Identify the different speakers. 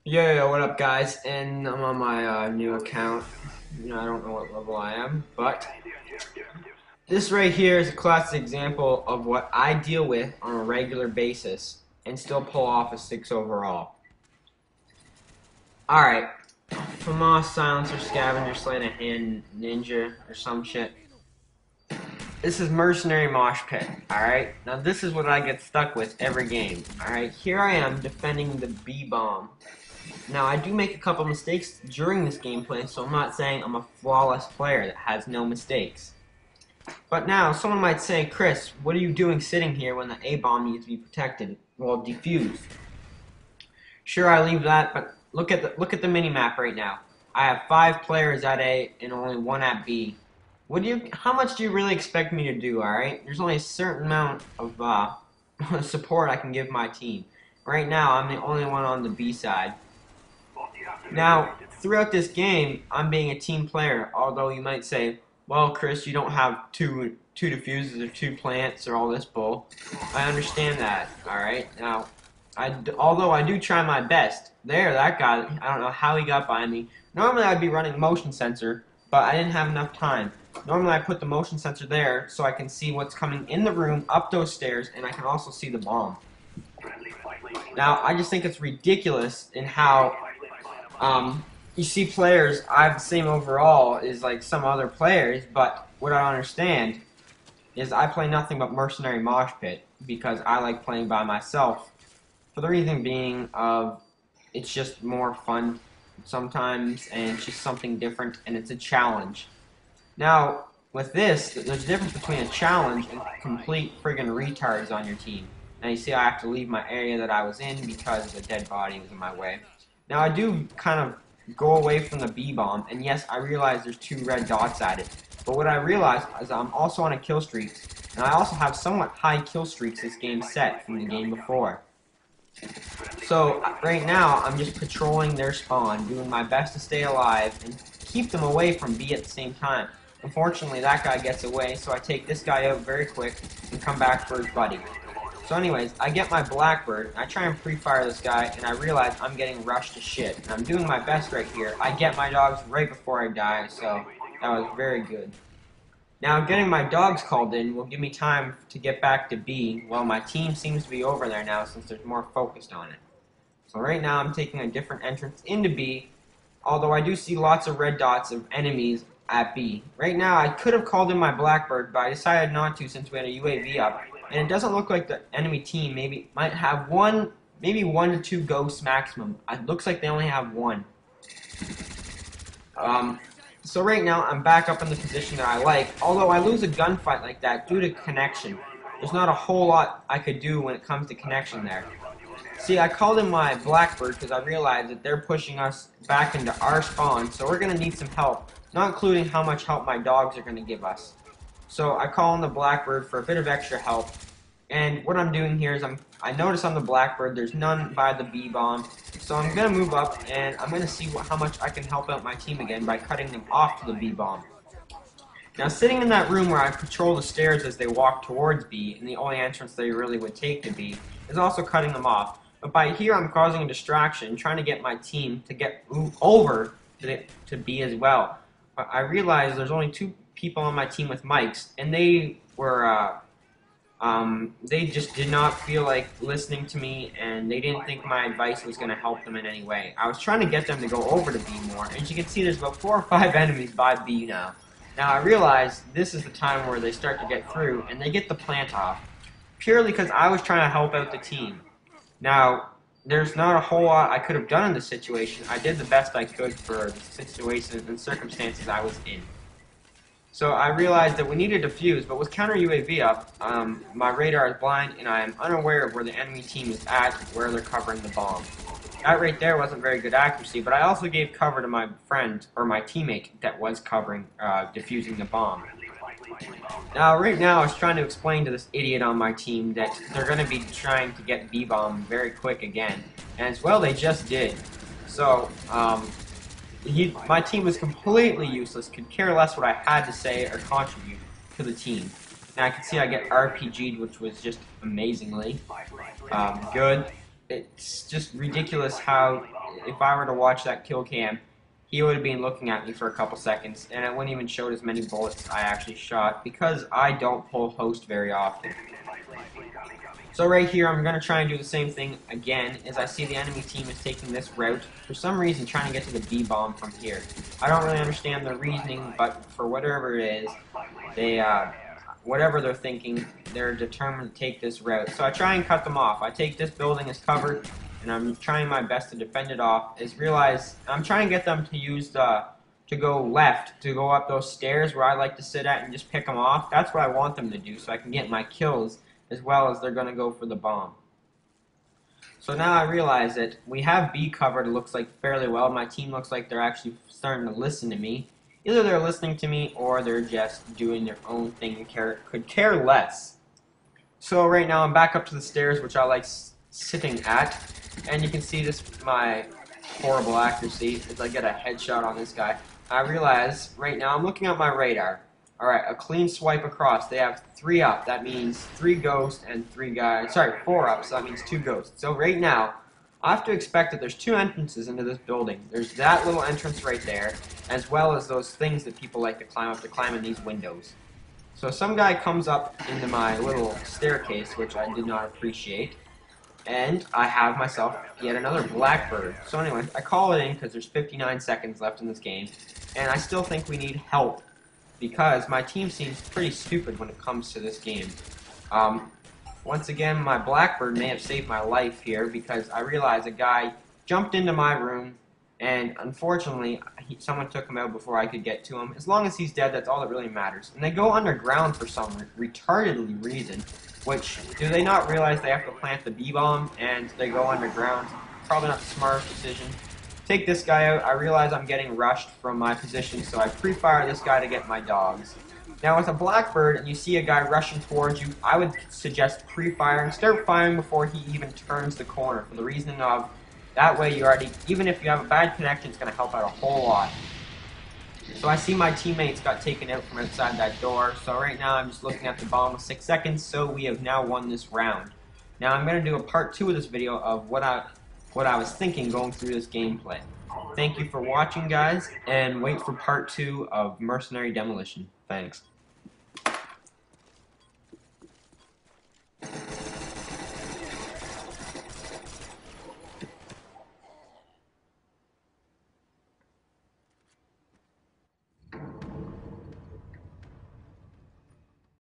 Speaker 1: Yo, what up, guys? And I'm on my new account. I don't know what level I am, but this right here is a classic example of what I deal with on a regular basis and still pull off a 6 overall. Alright, FAMAS, Silencer, Scavenger, Sleight of Hand, Ninja, or some shit. This is Mercenary Mosh Pit, alright? Now this is what I get stuck with every game, alright? Here I am defending the B-bomb. Now, I do make a couple mistakes during this gameplay, so I'm not saying I'm a flawless player that has no mistakes. But now, someone might say, Chris, what are you doing sitting here when the A-bomb needs to be protected? Well, defused. Sure, I leave that, but look at the mini-map right now. I have 5 players at A and only 1 at B. How much do you really expect me to do, alright? There's only a certain amount of support I can give my team. Right now, I'm the only one on the B side. Now, throughout this game, I'm being a team player, although you might say, well, Chris, you don't have two diffusers or 2 plants or all this bull. I understand that, alright? Now, although I do try my best. That guy, I don't know how he got by me. Normally, I'd be running motion sensor, but I didn't have enough time. Normally, I put the motion sensor there so I can see what's coming in the room, up those stairs, and I can also see the bomb. Now, I just think it's ridiculous in how you see players, I have the same overall as like some other players, but what I don't understand is I play nothing but Mercenary Mosh Pit because I like playing by myself. For the reason being of it's just more fun sometimes and it's just something different and it's a challenge. Now, with this, there's a difference between a challenge and complete friggin' retards on your team. Now you see I have to leave my area that I was in because the dead body was in my way. Now I do kind of go away from the B-bomb, and yes, I realize there's 2 red dots at it. But what I realize is I'm also on a kill streak, and I also have somewhat high kill streaks this game set from the game before. So right now, I'm just patrolling their spawn, doing my best to stay alive and keep them away from B at the same time. Unfortunately, that guy gets away, so I take this guy out very quick and come back for his buddy. So anyways, I get my Blackbird, I try and pre-fire this guy, and I realize I'm getting rushed to shit. And I'm doing my best right here. I get my dogs right before I die, so that was very good. Now, getting my dogs called in will give me time to get back to B, while my team seems to be over there now since there's more focused on it. So right now, I'm taking a different entrance into B, although I do see lots of red dots of enemies at B. Right now, I could have called in my Blackbird, but I decided not to since we had a UAV up. And it doesn't look like the enemy team might have maybe 1 to 2 ghosts maximum. It looks like they only have 1. So right now I'm back up in the position that I like. Although I lose a gunfight like that due to connection, there's not a whole lot I could do when it comes to connection there. See, I called in my Blackbird because I realized that they're pushing us back into our spawn, so we're going to need some help, not including how much help my dogs are going to give us. So I call in the Blackbird for a bit of extra help, and what I'm doing here is I notice on the Blackbird there's none by the B-bomb, so I'm going to move up and I'm going to see how much I can help out my team again by cutting them off to the B-bomb. Now, sitting in that room where I patrol the stairs as they walk towards B, and the only entrance they really would take to B, is also cutting them off. But by here, I'm causing a distraction, trying to get my team to get over to B as well. But I realize there's only 2 people on my team with mics, and they just did not feel like listening to me, and they didn't think my advice was going to help them in any way. I was trying to get them to go over to B more, and as you can see, there's about 4 or 5 enemies by B now. Now, I realize this is the time where they start to get through, and they get the plant off, purely because I was trying to help out the team. Now, there's not a whole lot I could have done in this situation. I did the best I could for the situation and circumstances I was in. So I realized that we needed to defuse, but with counter UAV up, my radar is blind and I am unaware of where the enemy team is at, where they're covering the bomb. That right there wasn't very good accuracy, but I also gave cover to my friend, or my teammate, that was covering, defusing the bomb. Now, right now, I was trying to explain to this idiot on my team that they're going to be trying to get B-bomb very quick again. And as well, they just did. So, my team was completely useless, could care less what I had to say or contribute to the team. Now I can see I get RPG'd, which was just amazingly good. It's just ridiculous how if I were to watch that kill cam, he would have been looking at me for a couple seconds, and it wouldn't even show as many bullets I actually shot because I don't pull host very often. So right here, I'm going to try and do the same thing again, as I see the enemy team is taking this route, for some reason trying to get to the B-bomb from here. I don't really understand the reasoning, but for whatever it is, they, whatever they're thinking, they're determined to take this route. So I try and cut them off. I take this building as cover, and I'm trying my best to defend it off. I'm trying to get them to use to go left, to go up those stairs where I like to sit at and just pick them off. That's what I want them to do, so I can get my kills, as well as they're going to go for the bomb. So now I realize that we have B covered, it looks like fairly well. My team looks like they're actually starting to listen to me. Either they're listening to me or they're just doing their own thing and could care less. So right now I'm back up to the stairs, which I like sitting at. And you can see this, my horrible accuracy, as I get a headshot on this guy. I realize right now I'm looking at my radar. Alright, a clean swipe across. They have 3 up. That means 3 ghosts and 3 guys. Sorry, 4 up, so that means 2 ghosts. So right now, I have to expect that there's 2 entrances into this building. There's that little entrance right there, as well as those things that people like to climb in these windows. So some guy comes up into my little staircase, which I did not appreciate, and I have myself yet another Blackbird. So anyway, I call it in because there's 59 seconds left in this game, and I still think we need help, because my team seems pretty stupid when it comes to this game. Once again, my Blackbird may have saved my life here, because I realize a guy jumped into my room, and unfortunately, someone took him out before I could get to him. As long as he's dead, that's all that really matters. And they go underground for some retardedly reason, which, do they not realize they have to plant the B-bomb, and they go underground? Probably not the smartest decision. Take this guy out. I realize I'm getting rushed from my position, so I pre-fire this guy to get my dogs. Now with a Blackbird and you see a guy rushing towards you, I would suggest pre-firing. Start firing before he even turns the corner, for the reason of that way you already, even if you have a bad connection, it's going to help out a whole lot. So I see my teammates got taken out from outside that door, so right now I'm just looking at the bomb with 6 seconds, so we have now won this round. Now I'm going to do a part 2 of this video of what I was thinking going through this gameplay. Thank you for watching, guys, and wait for part 2 of Mercenary Demolition. Thanks.